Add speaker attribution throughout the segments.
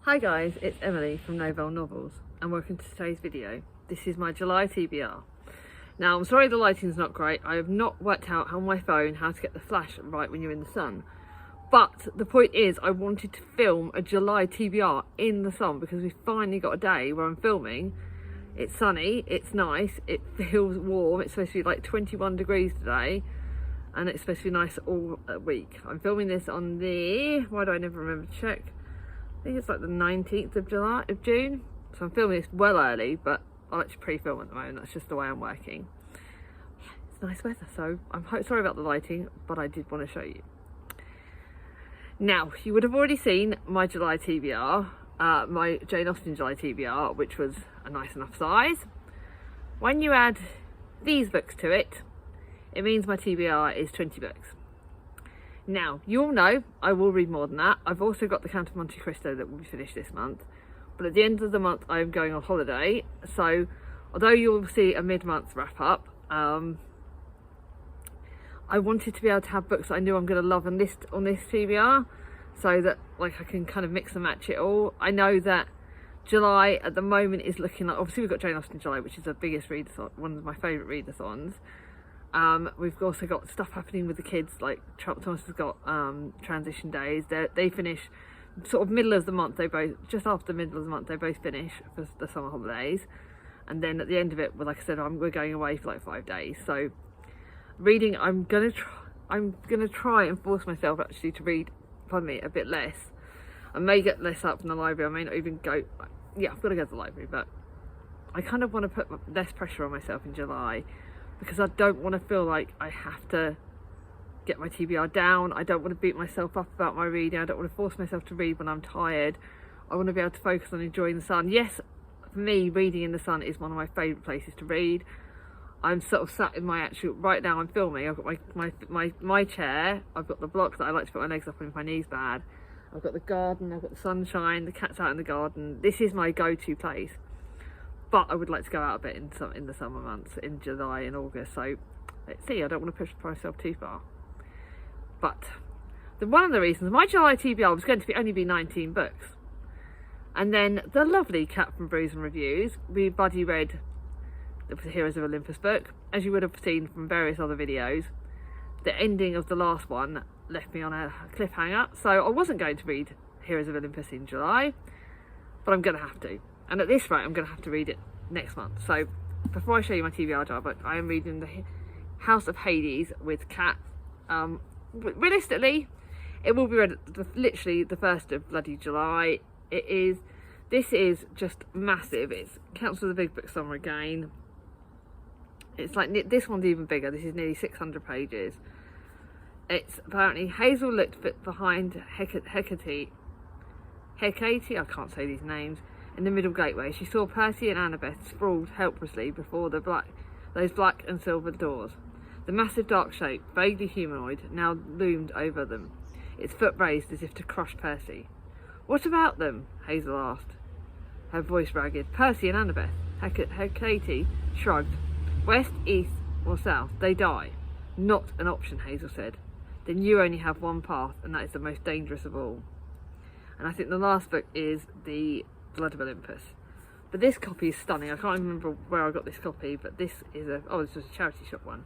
Speaker 1: Hi guys, it's Emily from Novell Novels and welcome to today's video. This is my July TBR. Now I'm sorry the lighting's not great. I have not worked out on my phone how to get the flash right when you're in the sun. But the point is I wanted to film a July TBR in the sun because we finally got a day where I'm filming. It's sunny, it's nice, it feels warm, it's supposed to be like 21 degrees today and it's supposed to be nice all week. I'm filming this on the, why do I never remember to check? I think it's like the 19th of June. So I'm filming this well early, but I like to pre-film at the moment. That's just the way I'm working. Yeah, it's nice weather, so I'm sorry about the lighting, but I did want to show you. Now, you would have already seen my July TBR, my Jane Austen July TBR, which was a nice enough size. When you add these books to it, it means my TBR is 20 books. Now, you all know I will read more than that. I've also got the Count of Monte Cristo that will be finished this month. But at the end of the month, I'm going on holiday. So, although you'll see a mid-month wrap-up, I wanted to be able to have books I knew I'm going to love and list on this TBR. So that like I can kind of mix and match it all. I know that July at the moment is looking like... Obviously, we've got Jane Austen July, which is the biggest readathon, one of my favourite readathons. We've also got stuff happening with the kids, like Thomas has got transition days. They finish sort of middle of the month. They both, just after the middle of the month, they both finish for the summer holidays. And then at the end of it, well, like I said, we're going away for like 5 days. So reading, I'm gonna try and force myself actually to read, pardon me, a bit less. I may get less up from the library. I may not even go. Yeah, I've got to go to the library, but I kind of want to put less pressure on myself in July. Because I don't want to feel like I have to get my TBR down. I don't want to beat myself up about my reading. I don't want to force myself to read when I'm tired. I want to be able to focus on enjoying the sun. Yes, for me, reading in the sun is one of my favourite places to read. I'm sort of sat in my actual... Right now I'm filming. I've got my chair. I've got the block that I like to put my legs up on if my knee's bad. I've got the garden. I've got the sunshine. The cat's out in the garden. This is my go-to place. But I would like to go out a bit in the summer months, in July and August. So let's see, I don't want to push myself too far. But one of the reasons my July TBR was going to only be 19 books. And then the lovely Cat from Brews and Reviews, we buddy read the Heroes of Olympus book. As you would have seen from various other videos, the ending of the last one left me on a cliffhanger. So I wasn't going to read Heroes of Olympus in July, but I'm going to have to. And at this rate, I'm going to have to read it next month. So, before I show you my TBR jar book, I am reading the House of Hades with Cat. Realistically, it will be read literally the 1st of bloody July. This is just massive. It counts as a big book summer again. It's like, this one's even bigger. This is nearly 600 pages. It's apparently Hazel looked behind Hecate, I can't say these names, in the middle gateway. She saw Percy and Annabeth sprawled helplessly before those black and silver doors. The massive dark shape, vaguely humanoid, now loomed over them, its foot raised as if to crush Percy. "What about them?" Hazel asked, her voice ragged. "Percy and Annabeth," Hecate shrugged. "West, east or south, they die." "Not an option," Hazel said. "Then you only have one path, and that is the most dangerous of all." And I think the last book is the Blood of Olympus. But this copy is stunning. I can't remember where I got this copy, but this is this was a charity shop one.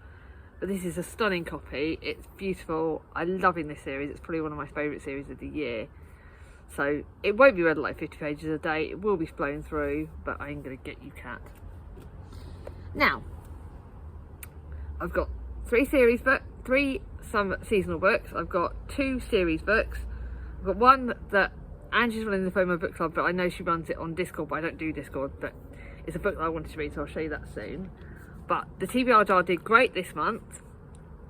Speaker 1: But this is a stunning copy. It's beautiful. I'm loving this series. It's probably one of my favourite series of the year. So it won't be read at like 50 pages a day. It will be flown through, but I'm going to get you, Cat. Now, I've got 3 some seasonal books. I've got 2 series books. I've got one that Angie's running the FOMO book club, but I know she runs it on Discord, but I don't do Discord. But it's a book that I wanted to read, so I'll show you that soon. But the TBR jar did great this month,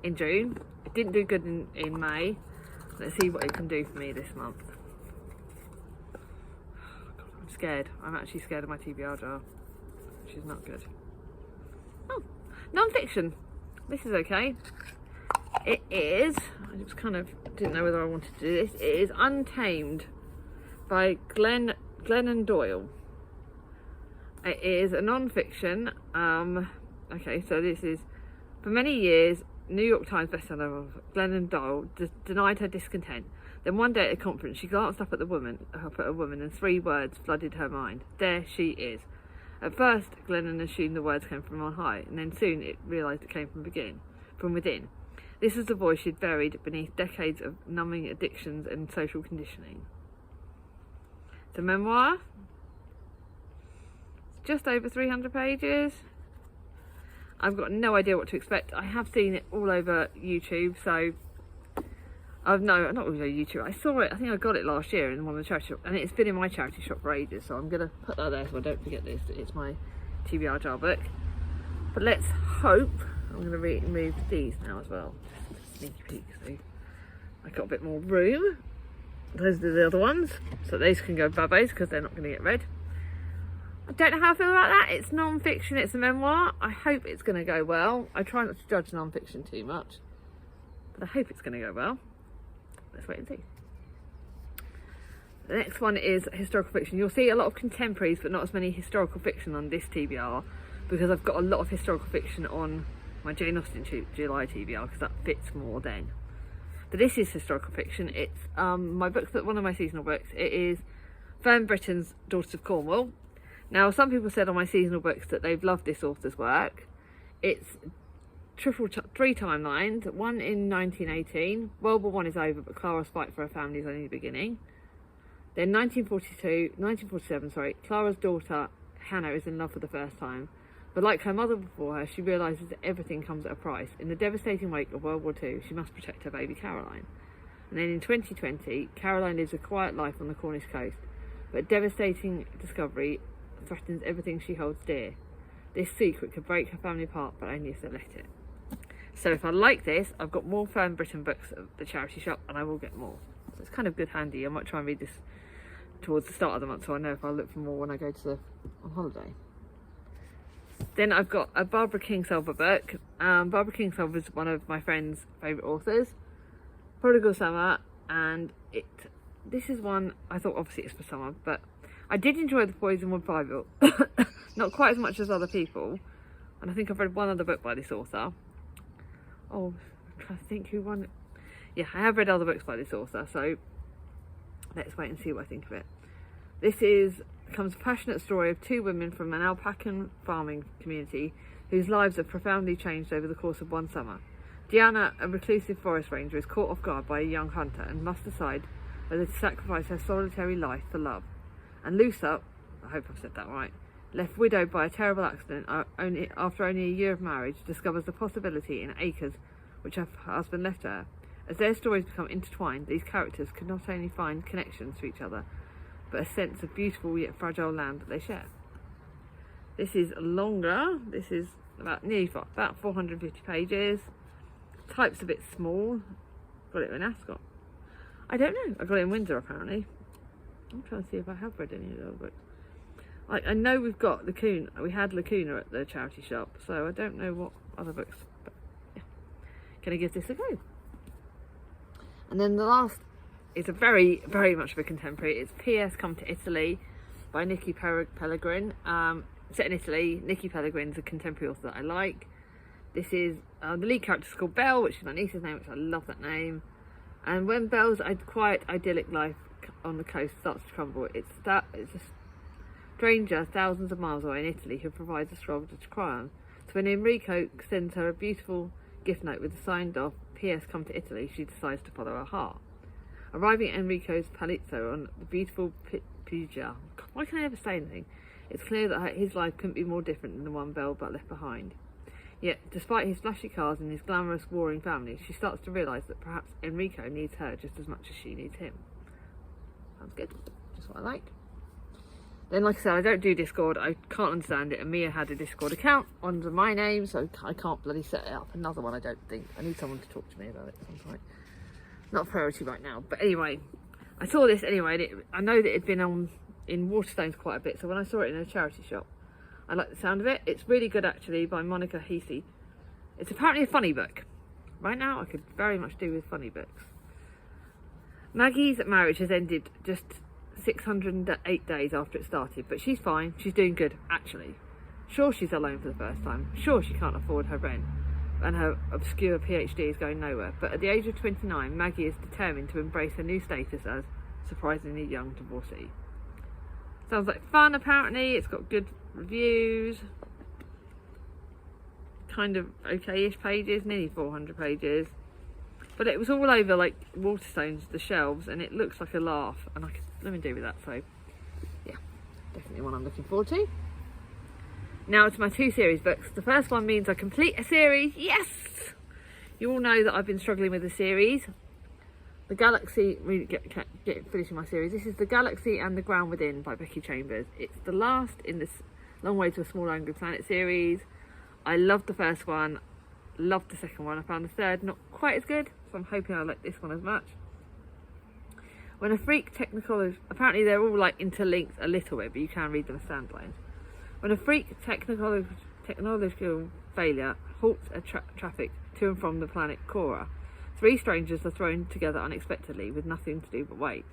Speaker 1: in June. It didn't do good in May. Let's see what it can do for me this month. God, I'm scared. I'm actually scared of my TBR jar, which is not good. Oh, non-fiction. This is okay. It is, I just kind of didn't know whether I wanted to do this. It is Untamed by Glennon Doyle. It is a non-fiction. Okay, so this is, for many years, New York Times bestseller of Glennon Doyle denied her discontent. Then one day at a conference, she glanced up at a woman, and 3 words flooded her mind. There she is. At first, Glennon assumed the words came from on high, and then soon it realised it came from within. This was the voice she'd buried beneath decades of numbing addictions and social conditioning. It's a memoir. It's just over 300 pages. I've got no idea what to expect. I have seen it all over YouTube, so no, not all over YouTube. I saw it, I think I got it last year in one of the charity shops, and it's been in my charity shop for ages, so I'm going to put that there so I don't forget this. It's my TBR jar book. But let's hope, I'm going to remove these now as well. Sneaky peek, so I got a bit more room. Those are the other ones, so these can go bye-byes because they're not going to get read. I don't know how I feel about that. It's non-fiction, it's a memoir. I hope it's going to go well. I try not to judge non-fiction too much, but I hope it's going to go well. Let's wait and see. The next one is historical fiction. You'll see a lot of contemporaries, but not as many historical fiction on this TBR, because I've got a lot of historical fiction on my Jane Austen July TBR, because that fits more then. But this is historical fiction. It's my book, one of my seasonal books. It is Fern Britton's Daughters of Cornwall. Now, some people said on my seasonal books that they've loved this author's work. It's 3 timelines, one in 1918. World War I is over, but Clara's fight for her family is only the beginning. Then 1947, Clara's daughter Hannah is in love for the first time. But like her mother before her, she realises that everything comes at a price. In the devastating wake of World War II, she must protect her baby Caroline. And then in 2020, Caroline lives a quiet life on the Cornish coast, but a devastating discovery threatens everything she holds dear. This secret could break her family apart, but only if they let it. So if I like this, I've got more Fern Britton books at the charity shop, and I will get more. So it's kind of good handy. I might try and read this towards the start of the month, so I know if I'll look for more when I go on holiday. Then I've got a Barbara Kingsolver book. Barbara Kingsolver is one of my friend's favourite authors. Prodigal Summer, and this is one, I thought obviously it's for summer, but I did enjoy the Poisonwood Bible. Not quite as much as other people. And I think I've read one other book by this author. Oh, I'm trying to think who won it. Yeah, I have read other books by this author, so let's wait and see what I think of it. This becomes a passionate story of 2 women from an alpacan farming community whose lives have profoundly changed over the course of one summer. Diana, a reclusive forest ranger, is caught off guard by a young hunter and must decide whether to sacrifice her solitary life for love. And Lusa, I hope I've said that right, left widowed by a terrible accident after only a year of marriage, discovers the possibility in acres which her husband left her. As their stories become intertwined, these characters can not only find connections to each other, but a sense of beautiful yet fragile land that they share. This is longer. This is about 450 pages. Type's a bit small. Got it in Ascot. I don't know. I got it in Windsor apparently. I'm trying to see if I have read any of the other books. I know we've got Lacuna. We had Lacuna at the charity shop, so I don't know what other books. But yeah, gonna give this a go. And then the last is a very, very much of a contemporary. It's P.S. Come to Italy by Nicky Pellegrin. Set in Italy. Nicky Pellegrin's a contemporary author that I like. This is the lead character is called Belle, which is my niece's name, which I love that name. And when Belle's quiet, idyllic life on the coast starts to crumble, it's a stranger thousands of miles away in Italy who provides a shoulder to cry on. So when Enrico sends her a beautiful gift note with a signed off P.S. Come to Italy, she decides to follow her heart. Arriving at Enrico's palazzo on the beautiful Piaggia, why can I never say anything? It's clear that his life couldn't be more different than the one Belle left behind. Yet, despite his flashy cars and his glamorous warring family, she starts to realise that perhaps Enrico needs her just as much as she needs him. Sounds good. Just what I like. Then, like I said, I don't do Discord. I can't understand it. And Mia had a Discord account under my name, so I can't bloody set it up. Another one, I don't think. I need someone to talk to me about it at some point. Not a priority right now. But anyway, I saw this anyway. And I know that it'd been on in Waterstones quite a bit. So when I saw it in a charity shop, I like the sound of it. It's really good, actually, by Monica Heasey. It's apparently a funny book. Right now, I could very much do with funny books. Maggie's marriage has ended just 608 days after it started, but she's fine. She's doing good, actually. Sure, she's alone for the first time. Sure, she can't afford her rent. and her obscure PhD is going nowhere. But at the age of 29, Maggie is determined to embrace her new status as surprisingly young divorcee. Sounds like fun, apparently. It's got good reviews. Kind of okay-ish pages, nearly 400 pages. But it was all over like Waterstones, the shelves, and it looks like a laugh. And I could, let me do with that. So, yeah, definitely one I'm looking forward to. Now it's my 2 series books. The first one means I complete a series. Yes! You all know that I've been struggling with a series. The Galaxy, finishing my series. This is The Galaxy and the Ground Within by Becky Chambers. It's the last in this Long Way to a Small Angry Planet series. I loved the first one, loved the second one. I found the third not quite as good, so I'm hoping I like this one as much. When a freak technology, apparently they're all like interlinked a little bit, but you can read them as standalones. When a freak technological failure halts traffic to and from the planet Cora, 3 strangers are thrown together unexpectedly with nothing to do but wait.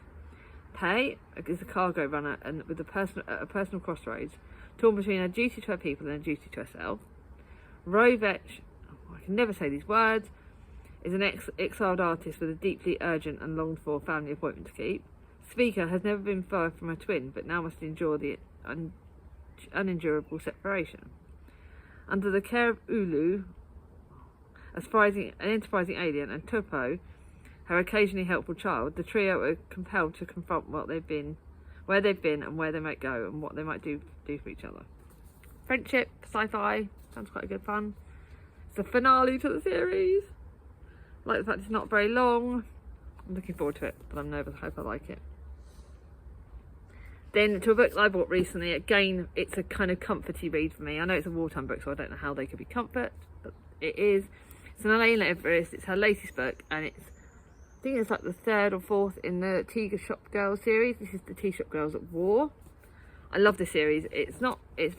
Speaker 1: Pei is a cargo runner and with a personal crossroads, torn between her duty to her people and her duty to herself. Rovech, I can never say these words, is an exiled artist with a deeply urgent and longed for family appointment to keep. Speaker has never been far from her twin, but now must endure the unendurable separation. Under the care of Ulu, an enterprising alien, and Topo, her occasionally helpful child, the trio are compelled to confront where they've been, and where they might go, and what they might do for each other. Friendship, sci-fi, sounds quite good fun. It's the finale to the series. I like the fact it's not very long. I'm looking forward to it, but I'm nervous. I hope I like it. Then to a book that I bought recently. Again, it's a kind of comforty read for me. I know it's a wartime book, so I don't know how they could be comfort, but it is. It's an Elaine Everest. It's her latest book, and I think it's like the 3rd or 4th in the Tea Shop Girls series. This is the Tea Shop Girls at War. I love this series. It's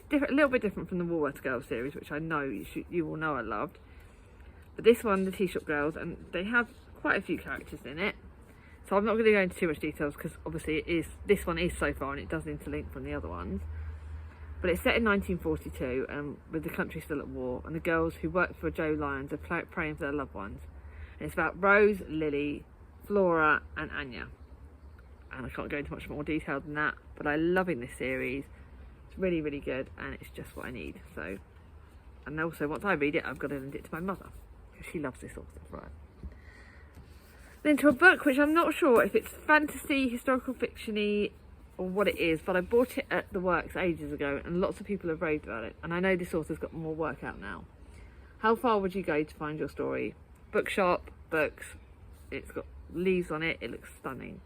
Speaker 1: different, a little bit different from the Woolworth Girls series, which I know you all know I loved. But this one, the Tea Shop Girls, and they have quite a few characters in it. So I'm not going to go into too much details because obviously this one is so far and it does interlink from the other ones. But it's set in 1942 with the country still at war, and the girls who work for Joe Lyons are praying for their loved ones. And it's about Rose, Lily, Flora and Anya. And I can't go into much more detail than that, but I'm loving this series. It's really, really good, and it's just what I need. So, and also once I read it, I've got to lend it to my mother because she loves this sort of stuff, right? Then to a book which I'm not sure if it's fantasy, historical fiction-y, or what it is, but I bought it at the Works ages ago, and lots of people have raved about it, and I know this author's got more work out now. How far would you go to find your story? Bookshop Books. It's got leaves on it. It looks stunning.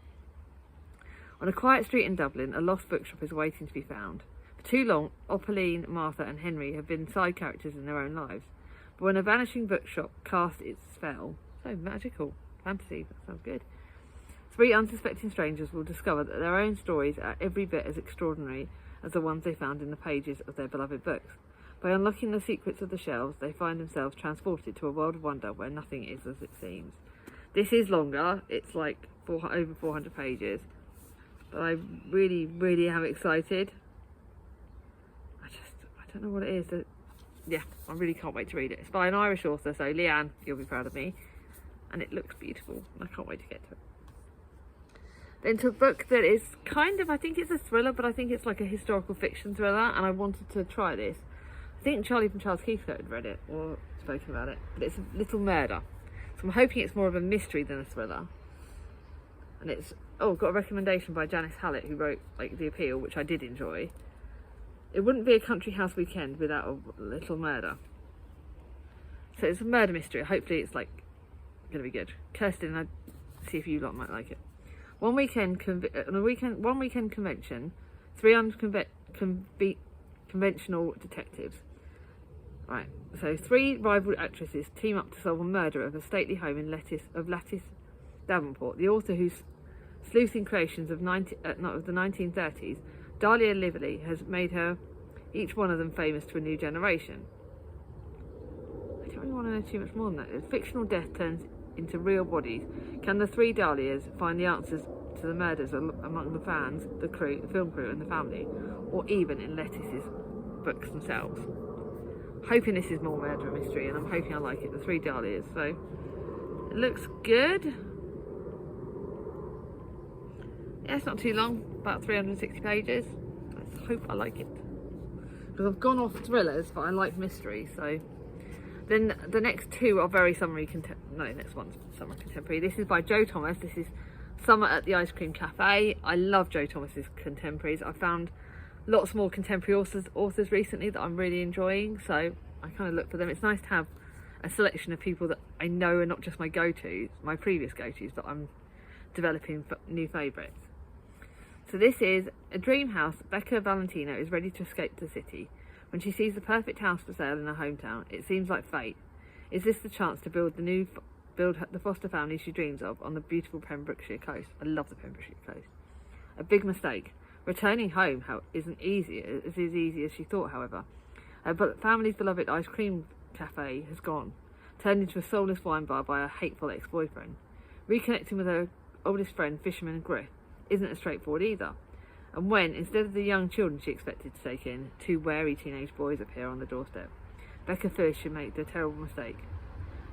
Speaker 1: On a quiet street in Dublin, a lost bookshop is waiting to be found. For too long, Opaline, Martha and Henry have been side characters in their own lives. But when a vanishing bookshop casts its spell, so magical, fantasy, that sounds good. 3 unsuspecting strangers will discover that their own stories are every bit as extraordinary as the ones they found in the pages of their beloved books. By unlocking the secrets of the shelves, they find themselves transported to a world of wonder where nothing is as it seems. This is longer, it's like over 400 pages. But I really, really am excited. I don't know what it is. Yeah, I really can't wait to read it. It's by an Irish author, so Leanne, you'll be proud of me. And it looks beautiful, and I can't wait to get to it. Then to a book that is kind of, I think it's a thriller, but I think it's like a historical fiction thriller, and I wanted to try this. I think Charlie from Charles Heathcote had read it, or spoken about it, but it's A Little Murder. So I'm hoping it's more of a mystery than a thriller. And it's, got a recommendation by Janice Hallett, who wrote like The Appeal, which I did enjoy. It wouldn't be a country house weekend without a little murder. So it's a murder mystery. Hopefully it's like going to be good. Kirsten, I'd see if you lot might like it. One weekend convention, 3 conventional detectives. Right, so 3 rival actresses team up to solve a murder of a stately home in Lattice Davenport. The author, whose sleuthing creations of the 1930s, Dahlia Lively, has made each one of them famous to a new generation. I don't really want to know too much more than that. As fictional death turns into real bodies, can the 3 Dahlias find the answers to the murders among the fans, the crew, the film crew and the family, or even in Lettice's books themselves? hoping this is more murder mystery, and I'm hoping I like it. The Three Dahlias. So it looks good. Yeah, it's not too long, about 360 pages. Let's hope I like it. Because I've gone off thrillers, but I like mystery. So then the next two are very summer contemporary. This is by Jo Thomas. This is Summer at the Ice Cream Cafe. I love Jo Thomas's contemporaries. I found lots more contemporary authors recently that I'm really enjoying, so I kind of look for them. It's nice to have a selection of people that I know are not just my go-tos, my previous go-tos, but I'm developing new favourites. So this is a dream house. Becca Valentino is ready to escape the city. When she sees the perfect house for sale in her hometown, it seems like fate. Is this the chance to build the foster family she dreams of on the beautiful Pembrokeshire coast? I love the Pembrokeshire coast. A big mistake. Returning home isn't as easy as she thought, however. But family's beloved ice cream cafe has gone, turned into a soulless wine bar by a hateful ex-boyfriend. Reconnecting with her oldest friend, fisherman Griff, isn't as straightforward either. And when, instead of the young children she expected to take in, two wary teenage boys appear on the doorstep, Becca fears she'll make the terrible mistake.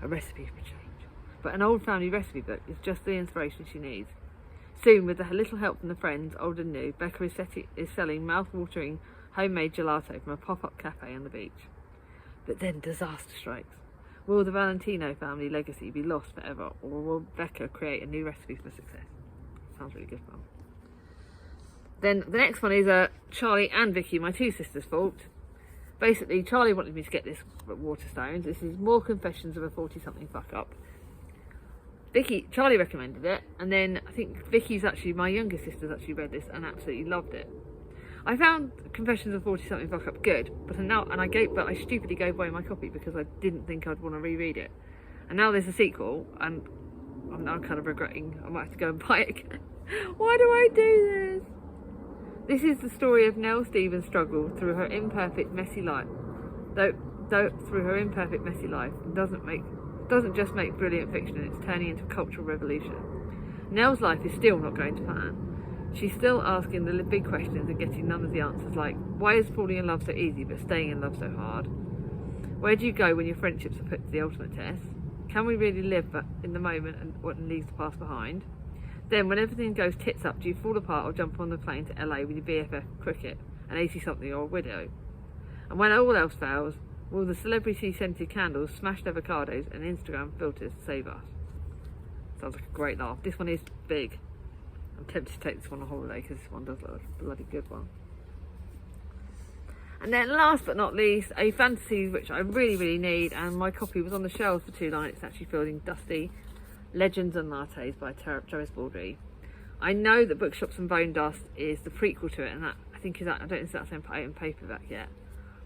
Speaker 1: A recipe for change. But an old family recipe book is just the inspiration she needs. Soon, with a little help from the friends, old and new, Becca is selling mouth-watering homemade gelato from a pop-up cafe on the beach. But then disaster strikes. Will the Valentino family legacy be lost forever, or will Becca create a new recipe for success? Sounds really good fun. Then the next one is Charlie and Vicki, my two sisters' fault. Basically, Charlie wanted me to get this at Waterstones. This is More Confessions of a 40-something fuck-up. Charlie recommended it, and then I think Vicky's actually, my youngest sister's actually read this and absolutely loved it. I found Confessions of 40-something fuck-up good, but I stupidly gave away my copy because I didn't think I'd want to reread it. And now there's a sequel, and I'm now kind of regretting I might have to go and buy it again. Why do I do this? This is the story of Nell Stevens' struggle through her imperfect, messy life. Though through her imperfect, messy life, doesn't just make brilliant fiction, it's turning into a cultural revolution. Nell's life is still not going to plan. She's still asking the big questions and getting none of the answers, like, why is falling in love so easy but staying in love so hard? Where do you go when your friendships are put to the ultimate test? Can we really live in the moment and leave the past behind? Then, when everything goes tits up, do you fall apart or jump on the plane to LA with your BFF Cricket, an 80-something or a widow? And when all else fails, will the celebrity-scented candles, smashed avocados and Instagram filters save us? Sounds like a great laugh. This one is big. I'm tempted to take this one on holiday because this one does look like a bloody good one. And then last but not least, a fantasy which I really, really need, and my copy was on the shelves for too long. It's actually feeling dusty. Legends and Lattes by Travis Baldry. I know that Bookshops and Bone Dust is the prequel to it, and that I don't think that's in paperback yet.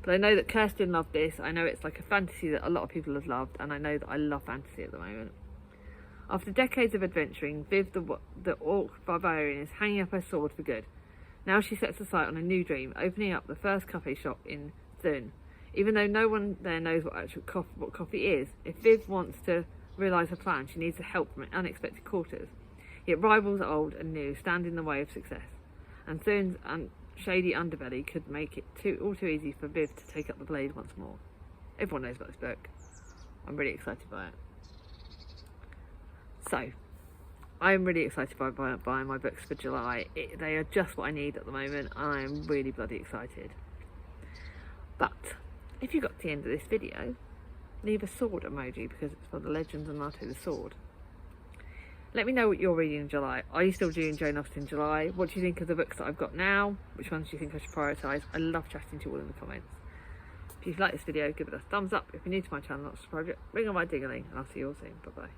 Speaker 1: But I know that Kirsten loved this. I know it's like a fantasy that a lot of people have loved, and I know that I love fantasy at the moment. After decades of adventuring, Viv the orc barbarian is hanging up her sword for good. Now she sets her sight on a new dream, opening up the first coffee shop in Thun. Even though no one there knows what coffee is, if Viv wants to realise her plan, she needs the help from unexpected quarters. Yet rivals old and new stand in the way of success, and Thun's shady underbelly could make it all too easy for Viv to take up the blade once more. Everyone knows about this book. I'm really excited by it. So, I'm really excited by buying my books for July. They are just what I need at the moment, and I am really bloody excited. But, if you got to the end of this video, leave a sword emoji because it's for the Legends and Latte the sword. Let me know what you're reading in July. Are you still doing Jane Austen in July? What do you think of the books that I've got now? Which ones do you think I should prioritise? I love chatting to you all in the comments. If you've liked this video, give it a thumbs up. If you're new to my channel, not subscribed yet, ring on my ding-a-ling, and I'll see you all soon. Bye bye.